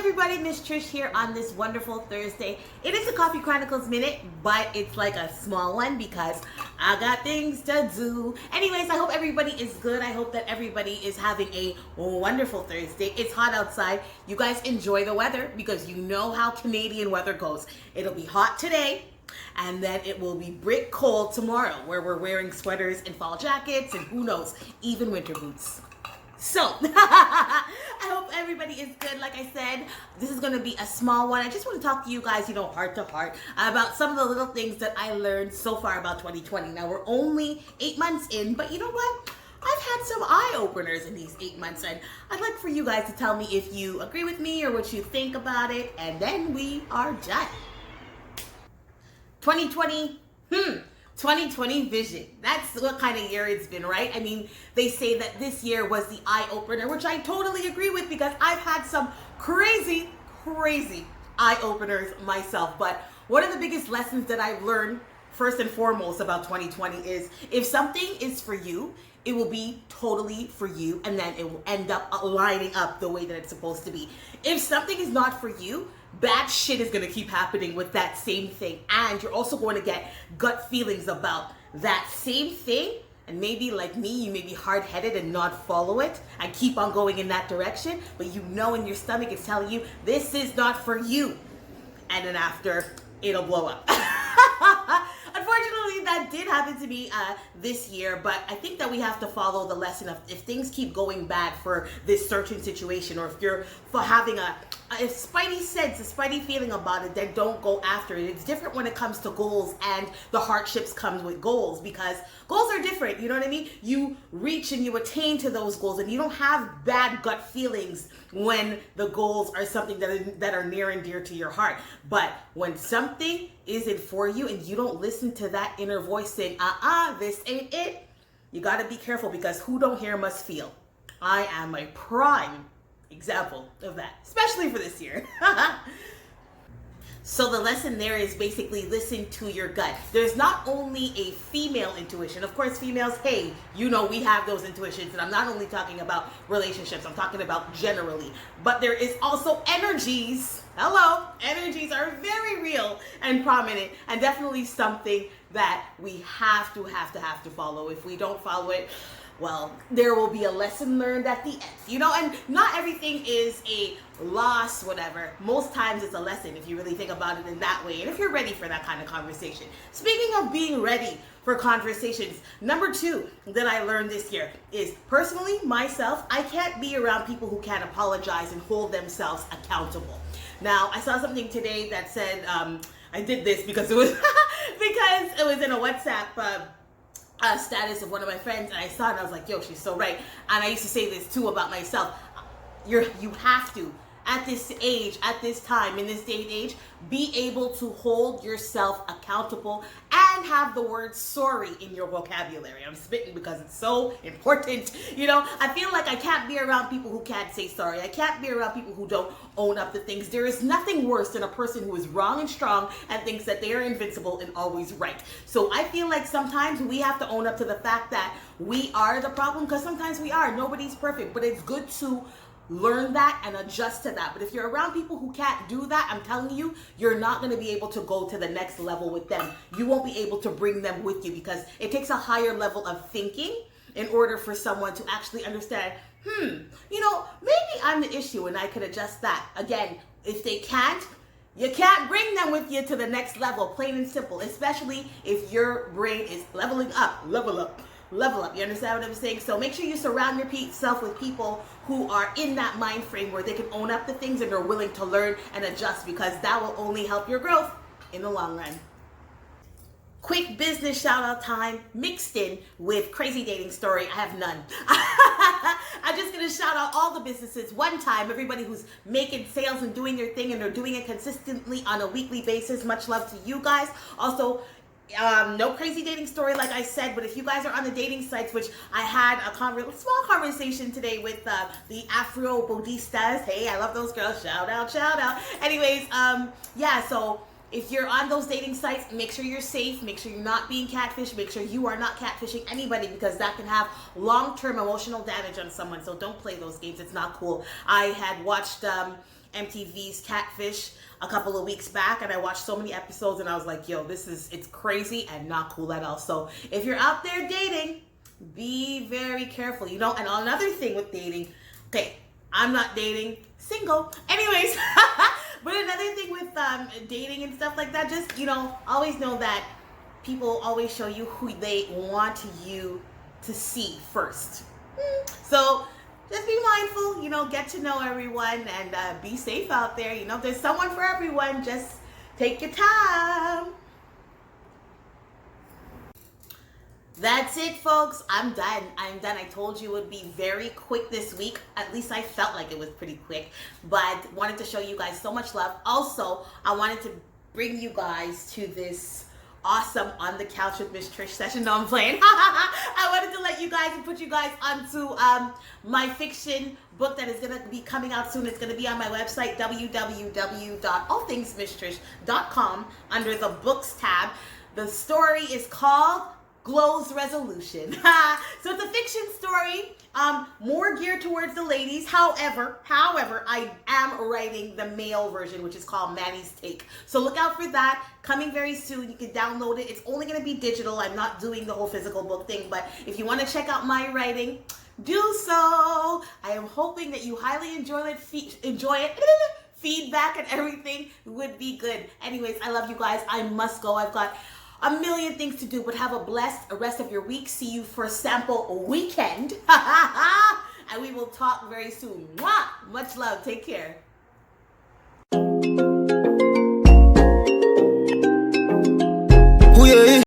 everybody, Miss Trish here on this wonderful Thursday. It is a Coffee Chronicles Minute, but it's like a small one because I got things to do. Anyways, I hope everybody is good. I hope that everybody is having a wonderful Thursday. It's hot outside. You guys enjoy the weather because you know how Canadian weather goes. It'll be hot today, and then it will be brick cold tomorrow, where we're wearing sweaters and fall jackets and who knows, even winter boots. So, I hope everybody is good. Like I said, this is going to be a small one. I just want to talk to you guys, heart to heart, about some of the little things that I learned so far about 2020. Now, we're only 8 months in, but you know what? I've had some eye-openers in these 8 months, and I'd like for you guys to tell me if you agree with me or what you think about it, and then we are done. 2020 vision. That's what kind of year it's been, right? I mean, they say that this year was the eye-opener, which I totally agree with because I've had some crazy eye-openers myself. But one of the biggest lessons that I've learned, first and foremost, about 2020 is if something is for you, it will be totally for you, and then it will end up lining up the way that it's supposed to be. If something is not for you, bad shit is going to keep happening with that same thing, and you're also going to get gut feelings about that same thing, and maybe like me, you may be hard-headed and not follow it and keep on going in that direction, but you know in your stomach it's telling you this is not for you, and then after it'll blow up. Unfortunately, that did happen to me this year, but I think that we have to follow the lesson of if things keep going bad for this certain situation, or if you're having a spidey sense, a spidey feeling about it, then don't go after it. It's different when it comes to goals, and the hardships comes with goals because goals are different, you know what I mean? You reach and you attain to those goals, and you don't have bad gut feelings when the goals are something that are near and dear to your heart. But when something isn't for you and you don't listen to that inner voice saying, this ain't it, you got to be careful because who don't hear must feel. I am a prime example of that, especially for this year. So the lesson there is basically listen to your gut. There's not only a female intuition. Of course, females, hey, we have those intuitions. And I'm not only talking about relationships, I'm talking about generally. But there is also energies. Hello, energies are very real and prominent, and definitely something that we have to follow. If we don't follow it, well, there will be a lesson learned at the end, and not everything is a loss, whatever. Most times it's a lesson if you really think about it in that way, and if you're ready for that kind of conversation. Speaking of being ready for conversations, number 2 that I learned this year is, personally, myself, I can't be around people who can't apologize and hold themselves accountable. Now, I saw something today that said, I did this because it was in a WhatsApp status of one of my friends, and I saw it and I was like, yo, she's so right. And I used to say this too about myself. You have to, at this age, at this time, in this day and age, be able to hold yourself accountable and have the word sorry in your vocabulary. I'm spitting because it's so important. I feel like I can't be around people who can't say sorry. I can't be around people who don't own up to things. There is nothing worse than a person who is wrong and strong and thinks that they are invincible and always right. So I feel like sometimes we have to own up to the fact that we are the problem, because sometimes we are. Nobody's perfect, but it's good to learn that and adjust to that. But if you're around people who can't do that, I'm telling you, you're not going to be able to go to the next level with them. You won't be able to bring them with you because it takes a higher level of thinking in order for someone to actually understand, maybe I'm the issue and I could adjust that. Again, if they can't, you can't bring them with you to the next level, plain and simple, especially if your brain is leveling up, level up. You understand what I'm saying? So make sure you surround yourself with people who are in that mind frame where they can own up to things and are willing to learn and adjust, because that will only help your growth in the long run. Quick business shout out time mixed in with crazy dating story. I have none. I'm just going to shout out all the businesses one time. Everybody who's making sales and doing their thing and they're doing it consistently on a weekly basis. Much love to you guys. Also, no crazy dating story like I said, but if you guys are on the dating sites, which I had a small conversation today with the Afro Bodistas. Hey, I love those girls. Shout out. Anyways, so if you're on those dating sites, make sure you're safe, make sure you're not being catfished, make sure you are not catfishing anybody, because that can have long-term emotional damage on someone. So don't play those games. It's not cool. I had watched MTV's Catfish a couple of weeks back, and I watched so many episodes and I was like, yo, it's crazy and not cool at all. So if you're out there dating, be very careful, you know. And another thing with dating, okay, I'm not dating, single. Anyways, but another thing with dating and stuff like that, just, you know, always know that people always show you who they want you to see first. So just be mindful, you know, get to know everyone, and be safe out there. You know, there's someone for everyone. Just take your time. That's it, folks. I'm done. I told you it would be very quick this week. At least I felt like it was pretty quick, but wanted to show you guys so much love. Also, I wanted to bring you guys to this awesome On the Couch with Miss Trish session. No, I'm playing. I wanted to let you guys and put you guys onto my fiction book that is going to be coming out soon. It's going to be on my website, www.allthingsmisstrish.com, under the books tab. The story is called Glow's Resolution. So it's a fiction story, more geared towards the ladies. However, I am writing the male version, which is called Manny's Take. So look out for that. Coming very soon. You can download it. It's only going to be digital. I'm not doing the whole physical book thing, but if you want to check out my writing, do so. I am hoping that you highly enjoy it. Feedback and everything would be good. Anyways, I love you guys. I must go. I've got a million things to do, but have a blessed rest of your week. See you for sample weekend. And we will talk very soon. Mwah! Much love. Take care.